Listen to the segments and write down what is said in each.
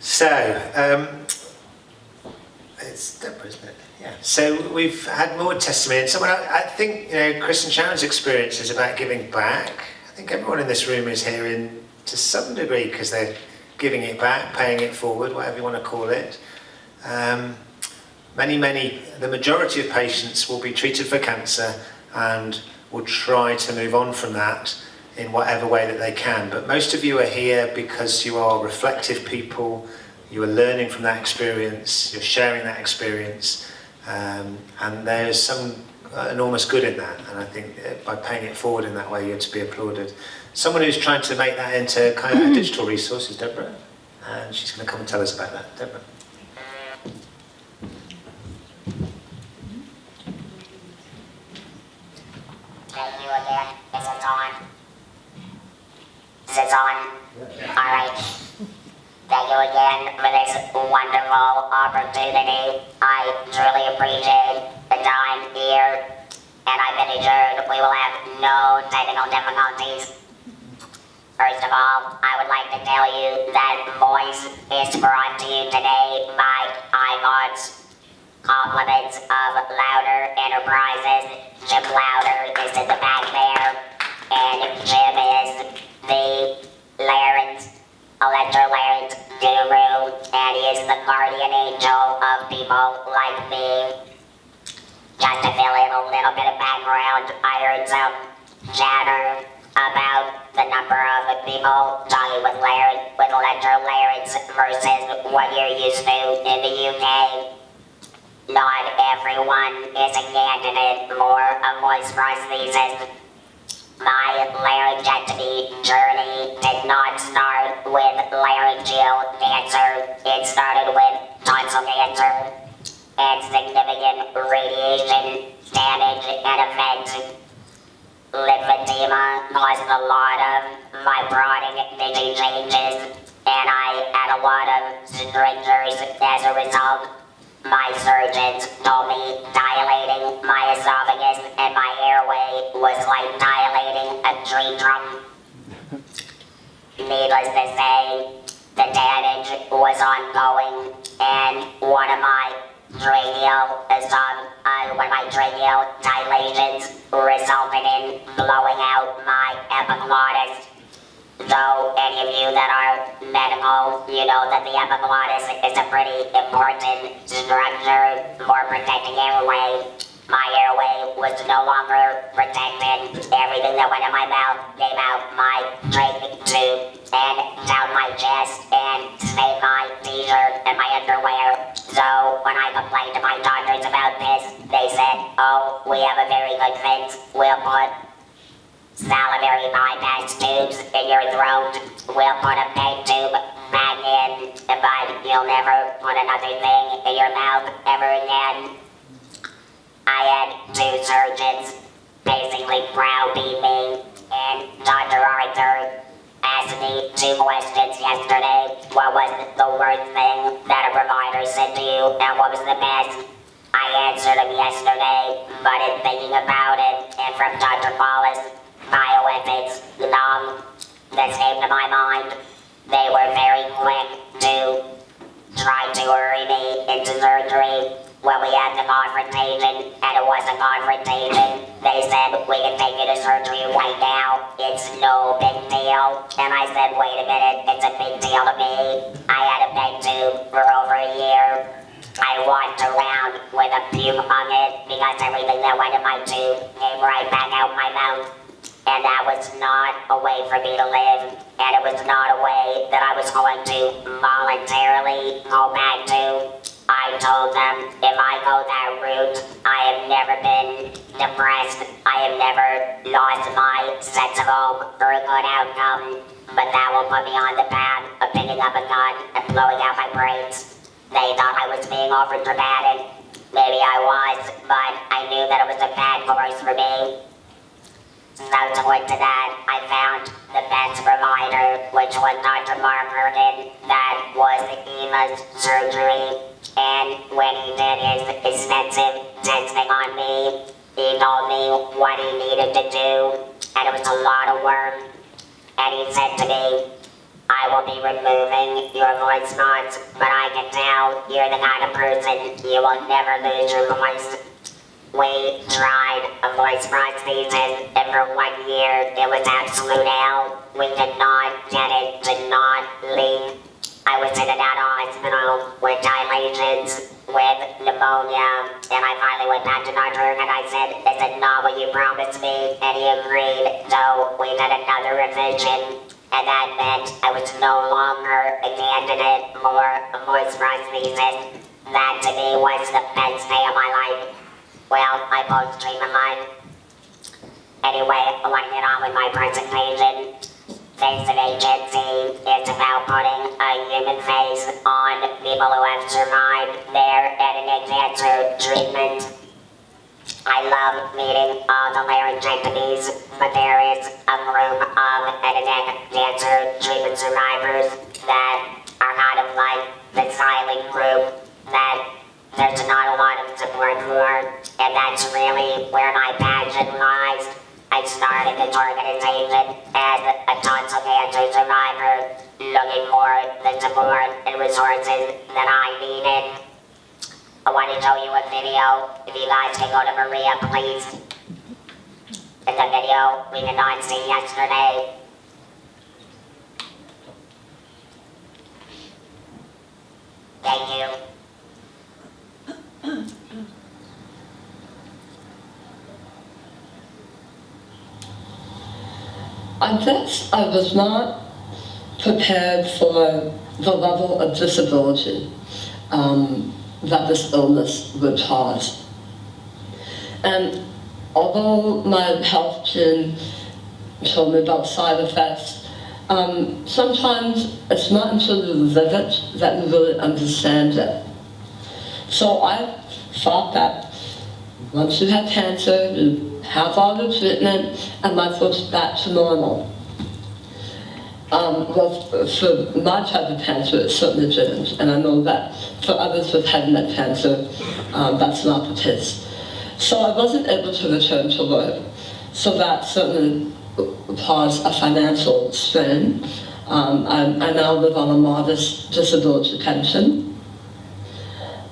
So, it's Deborah, isn't it? Yeah. So we've had more testimony. And someone, I think, Chris and Sharon's experience is about giving back. I think everyone in this room is here to some degree because they're giving it back, paying it forward, whatever you want to call it. The majority of patients will be treated for cancer and will try to move on from that in whatever way that they can. But most of you are here because you are reflective people, you are learning from that experience, you're sharing that experience, and there's some enormous good in that. And I think by paying it forward in that way, you're to be applauded. Someone who's trying to make that into kind of a digital resource is Deborah, and she's going to come and tell us about that. Deborah. Thank you again. Is it on? Is it on? Alright. Thank you again for this wonderful opportunity. I truly appreciate the time here, and I've been assured we will have no technical difficulties. First of all, I would like to tell you that voice is brought to you today by iPods. Compliments of Louder Enterprises. Jim Louder is in the back there, and Jim is the electrolarynx guru, and he is the guardian angel of people like me. Just to fill in a little bit of background, I heard some chatter about the number of people talking with electrolarynx versus what you're used to in the UK. Not everyone is a candidate for a voice prosthesis. My laryngectomy journey did not start with laryngeal cancer. It started with tonsil cancer and significant radiation damage and effects. Lymphedema caused a lot of fibrotic vision changes, and I had a lot of strictures as a result. My surgeons told me dilating my esophagus and my airway was like dilating a tree trunk. Needless to say, the damage was ongoing, and one of my tracheal dilations resulted in blowing out my epiglottis. Though any of you that are medical, you know that the epiglottis is a pretty important structure for protecting airway. My airway was no longer protected. Everything that went in my mouth came out my trach tube and down my chest and stained my t-shirt and my underwear. So when I complained to my doctors about this, they said, "Oh, we have a very good fix. We'll put salivary bypass tubes in your throat. We'll put a peg tube back in, but you'll never put another thing in your mouth ever again." I had two surgeons basically browbeat me, and Dr. Arthur asked me two questions yesterday. What was the worst thing that a provider said to you, and what was the best? I answered him yesterday, but in thinking about it, and from Dr. Paulus, bioethics, that came to my mind, they were very quick to try to hurry me into surgery. When we had the confrontation, and it was a confrontation, they said, "We can take you to surgery right now. It's no big deal." And I said, "Wait a minute, it's a big deal to me. I had a peg tube for over a year. I walked around with a fume on it because everything that went in my tube came right back out my mouth. And that was not a way for me to live, and it was not a way that I was going to voluntarily go back to." I told them, if I go that route, I have never been depressed. I have never lost my sense of hope for a good outcome, but that will put me on the path of picking up a gun and blowing out my brains. They thought I was being over dramatic. Maybe I was, but I knew that it was a bad course for me. Subsequent to that, I found the best provider, which was Dr. Mark Herman. That was EMA's surgery. And when he did his extensive testing on me, he told me what he needed to do, and it was a lot of work. And he said to me, I will be removing your voice notes, but I can tell you're the kind of person you will never lose your voice. We tried a voice prosthesis, and for 1 year it was absolute hell. We did not get it, did not leak. I was in and out of hospital with dilations, with pneumonia, and I finally went back to Dr. and I said, "This is not what you promised me," and he agreed. So we did another revision. And that meant I was no longer a candidate for a voice prosthesis. That to me was the best day of my life. Well, my post-treatment life. Anyway, I want to get on with my presentation. Face of HNC is about putting a human face on people who have survived their head and neck cancer treatment. I love meeting all the laryngectomies, but there is a group of head and neck cancer treatment survivors that are kind of like the silent group that there's not a lot of support for, and that's really where my passion lies. I started this organization as a tonsil cancer survivor, looking for the support and resources that I needed. I want to show you a video. If you guys can go to Maria, please. It's a video we did not see yesterday. Thank you. I guess I was not prepared for the level of disability that this illness would cause. And although my health team told me about side effects, sometimes it's not until you live it that you really understand it. So I thought that once you have cancer, you have all the treatment, and life goes back to normal. Well, for my type of cancer, it certainly didn't, and I know that for others with head and neck cancer, that's not the case. So I wasn't able to return to work, so that certainly caused a financial strain. I now live on a modest disability pension.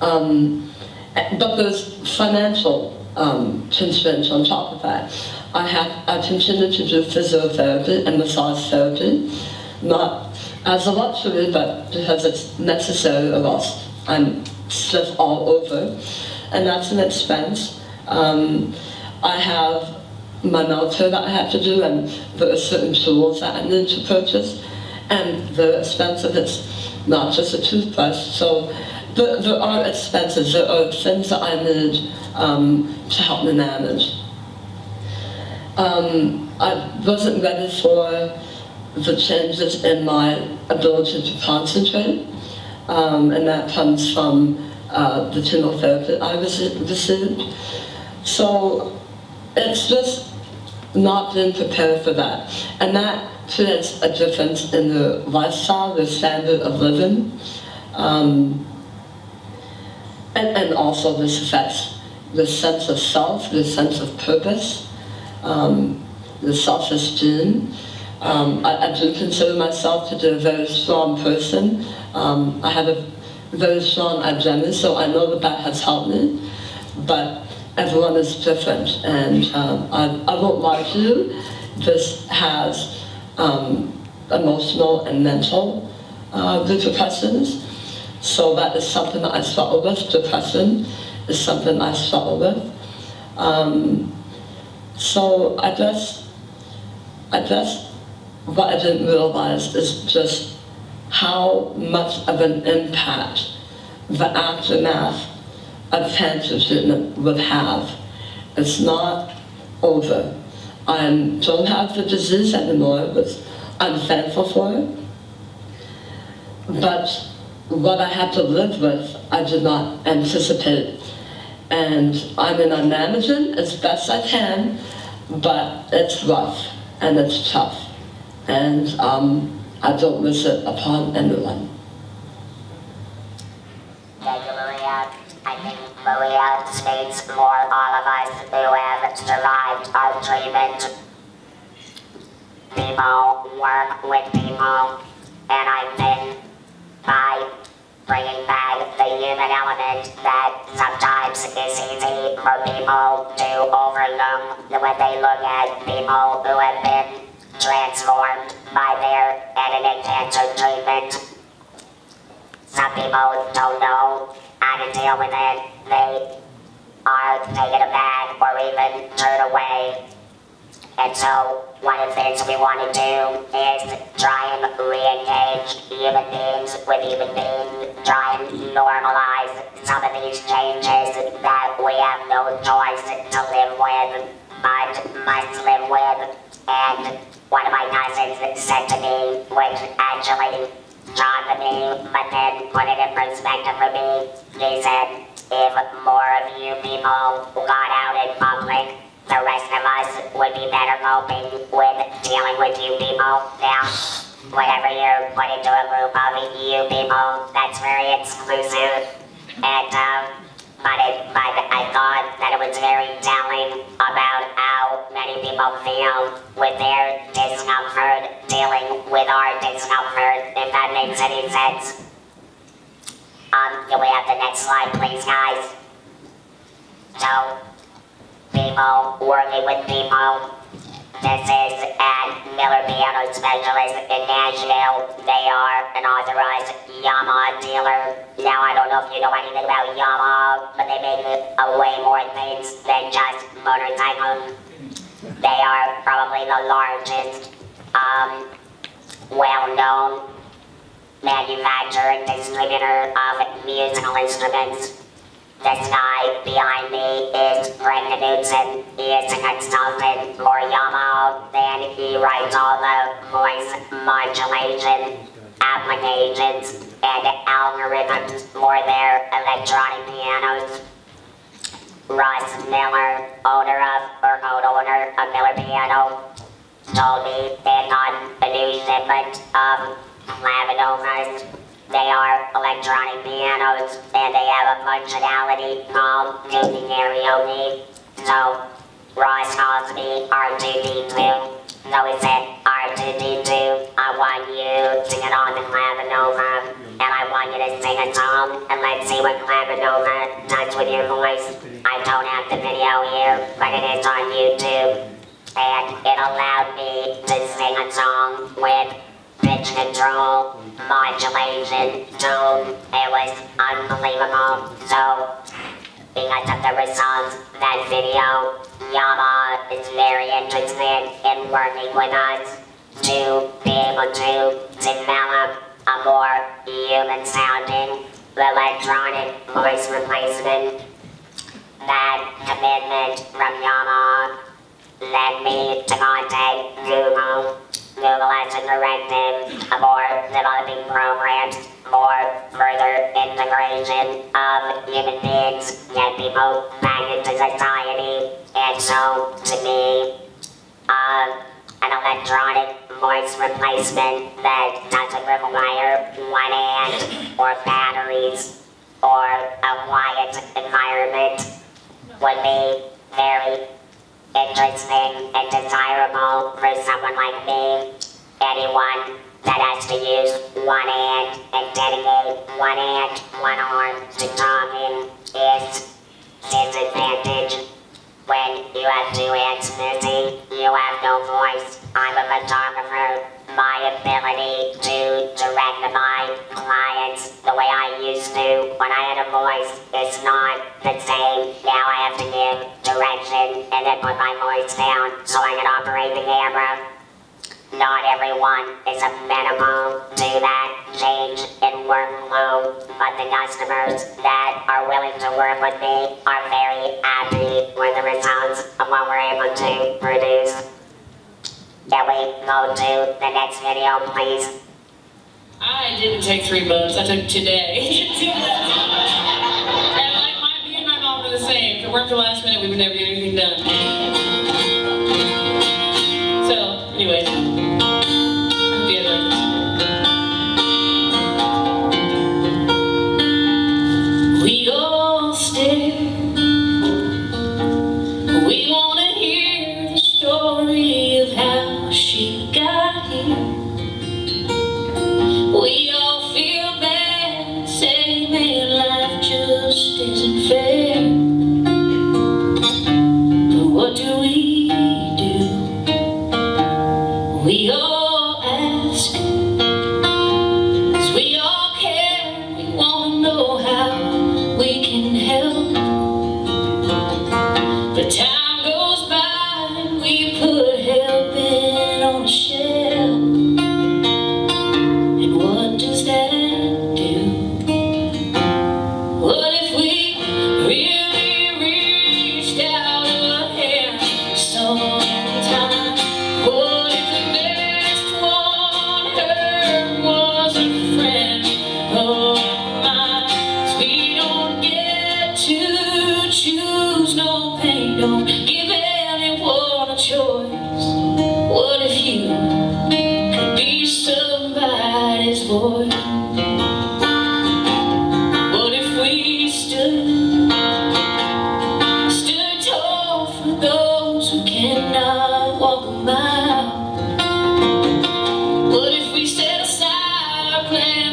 But there's financial constraints on top of that. I continue to do physiotherapy and massage therapy, not as a luxury, but because it's necessary, or else I'm stiff all over, and that's an expense. I have my military that I have to do, and there are certain tools that I need to purchase, and they're expensive. It's not just a toothbrush, so there are expenses, there are things that I need to help me manage. I wasn't ready for the changes in my ability to concentrate, and that comes from the chemotherapy I received. So it's just not being prepared for that. And that creates a difference in the lifestyle, the standard of living. And also this affects the sense of self, the sense of purpose, the self-esteem. I do consider myself to be a very strong person. I have a very strong agenda, so I know that has helped me, but everyone is different, and I won't lie to you, this has emotional and mental repercussions. So that is something that I struggle with. Depression is something I struggle with. So I guess what I didn't realize is just how much of an impact the aftermath of cancer treatment would have. It's not over. I don't have the disease anymore, which I'm thankful for it. But what I had to live with, I did not anticipate. And I mean, I'm managing as best I can, but it's rough and it's tough. And I don't wish it upon anyone. Thank you, Maria. I think Maria speaks for all of us who have survived our treatment. People work with people. and I think by bringing back the human element that sometimes is easy for people to overlook when they look at people who have been transformed by their editing cancer treatment. Some people don't know how to deal with it. They are taken aback or even turned away. And so one of the things we want to do is try and re-engage human beings with human beings, try and normalize some of these changes that we have no choice to live with, but must live with. And one of my cousins said to me, which actually shocked me, but then put it in perspective for me, he said, if more of you people got out in public, the rest of us would be better coping with dealing with you people. Now, whenever you're put into a group of you people, that's very exclusive. And, but I thought that it was very telling about how many people feel with their discomfort, dealing with our discomfort, if that makes any sense. Can we have the next slide, please, guys? So, people working with people. This is at Miller Piano Specialist in Nashville. They are an authorized Yamaha dealer. Now, I don't know if you know anything about Yamaha, but they make way more things than just motorcycles. They are probably the largest, well-known manufacturer and distributor of musical instruments. This guy behind me is Greg Knudsen. He is a consultant for Yamaha, and he writes all the voice modulation applications and algorithms for their electronic pianos. Russ Miller, co-owner of Miller Piano, told me they got a new shipment of claviomas. They are electronic pianos, and they have a functionality called tuning karaoke. So, Ross calls me R2D2. So he said, R2D2, I want you to get on the clavinoma, and I want you to sing a song, and let's see what clavinoma does with your voice. I don't have the video here, but it is on YouTube. And it allowed me to sing a song with pitch control, modulation, tone. It was unbelievable. So, because of the results of that video, Yamaha is very interested in working with us to be able to develop a more human-sounding electronic voice replacement. That commitment from Yamaha led me to contact Google. Google has a directive for developing programs for further integration of human beings and people back into society. And so, to me, an electronic voice replacement that doesn't require one hand or batteries or a quiet environment would be very interesting and desirable for someone like me. Anyone that has to use one hand and dedicate one hand, one arm to talking is disadvantage. When you have two hands missing, you have no voice. I'm a photographer. My ability to direct my clients the way I used to when I had a voice is not the same. Now I have to give direction and then put my voice down so I can operate the camera. Not everyone is amenable to that change in workflow, but the customers that are willing to work with me are very happy with the results of what we're able to produce. Can we go to the next video, please? I didn't take 3 months, I took today. And like me and my mom were the same. If it worked the last minute, we would never get anything done. So, anyway. The other. We all stare. We want to hear the story of how she got here.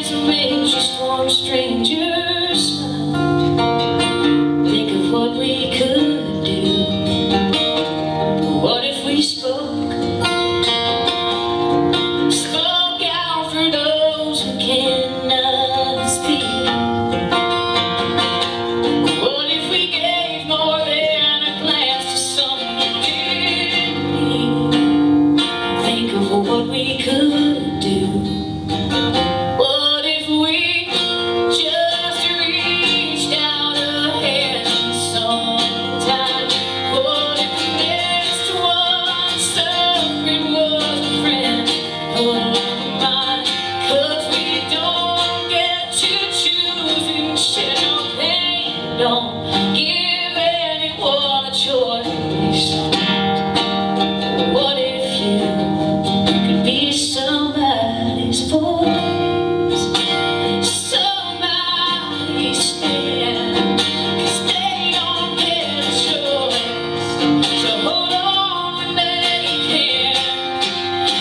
to make just one stranger smile. Think of what we could do. What if we spoke out for those who cannot speak? What if we gave more than a glance to someone who didn't need? Think of what we could do. What if we just reached out a hand sometime? What if the next one suffering was a friend of mine? 'Cause we don't get to choose and share no pain. Don't give anyone a choice. What if you could be somebody's voice? Somebody stand, 'cause they don't get a choice. So hold on when they can.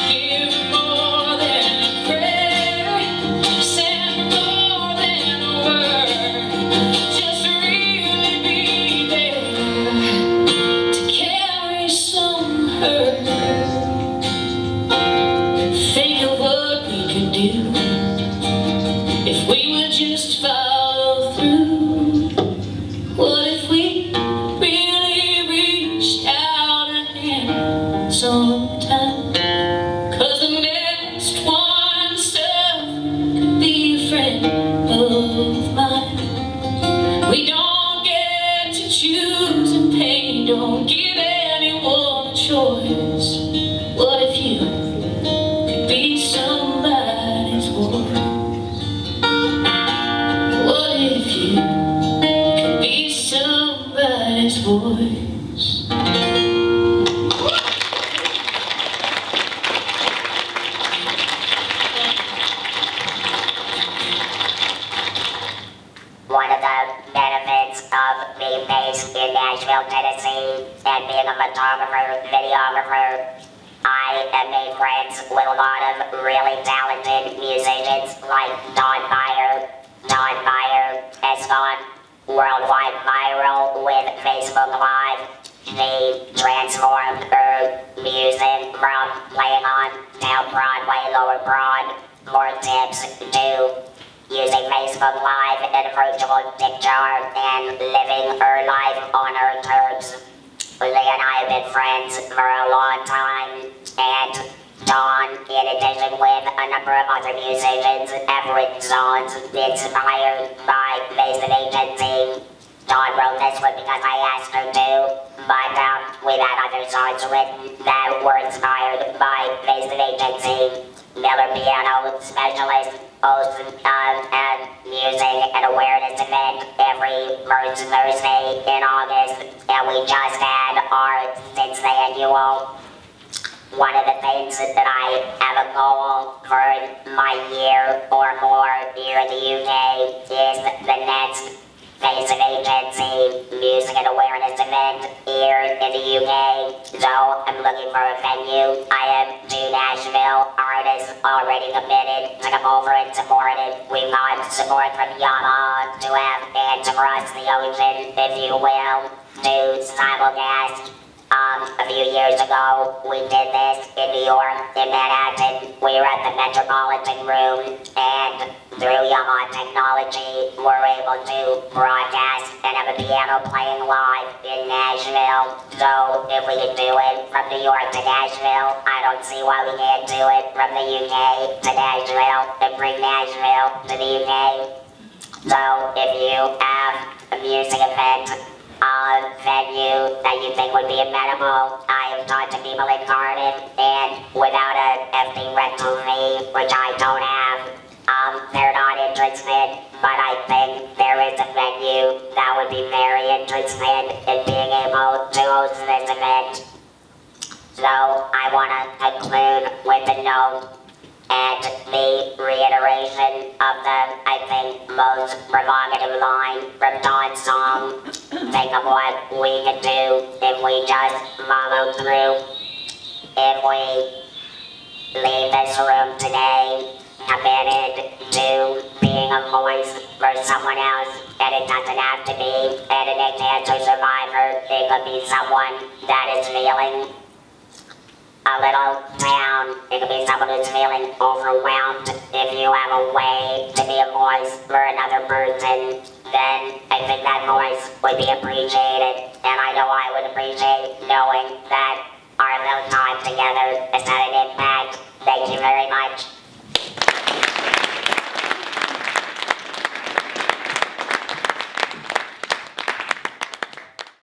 Give more than a prayer, send more than a word. Just really be there to carry some hurt. Think of what we could do if we would just follow through. What if we really reached out a hand sometime? 'Cause the next one could be a friend of mine. We don't get to choose and pain. Don't give anyone a choice. What if you could be somebody's voice? What if you could be somebody's voice? One of the benefits of being based in Nashville, Tennessee, and being a photographer, videographer, I have made friends with a lot of really talented musicians like Don Meyer. Don Meyer has gone worldwide viral with Facebook Live. She transformed her music from playing on South Broadway, Lower Broad, more tips to using Facebook Live in a virtual picture and living her life on her terms. Lee and I have been friends for a long time, and Dawn, in addition with a number of other musicians, have written songs inspired by Basic HNC. Dawn wrote this one because I asked her to, but we've had other songs written that were inspired by Basic HNC. Miller Piano Specialist hosts and music and awareness event every first Thursday in August, and we just had our 6th annual. One of the things that I have a goal for my year or more here in the UK is the next Face of HNC Music and Awareness event here in the UK. So I'm looking for a venue. I have 2 Nashville artists already committed to come over and support it. We've got support from Yamaha to have bands across the ocean, if you will, to simulcast. A few years ago, we did this in New York, in Manhattan. We were at the Metropolitan Room, and through Yamaha technology, we're able to broadcast and have a piano playing live in Nashville. So if we can do it from New York to Nashville, I don't see why we can't do it from the UK to Nashville and bring Nashville to the UK. So if you have a music event, venue that you think would be amenable, I have talked to people in Cardiff, and without a FD rental fee, which I don't have, they're not interested, but I think there is a venue that would be very interested in being able to host this event. So I want to conclude with a note and the reiteration of the, I think, most provocative line from Dawn's song. Think of what we could do if we just follow through. If we leave this room today, committed to being a voice for someone else. And it doesn't have to be editing cancer survivor. It could be someone that is feeling a little down. It could be someone who's feeling overwhelmed. If you have a way to be a voice for another person, then I think that voice would be appreciated. And I know I would appreciate knowing that our little time together has had an impact. Thank you very much.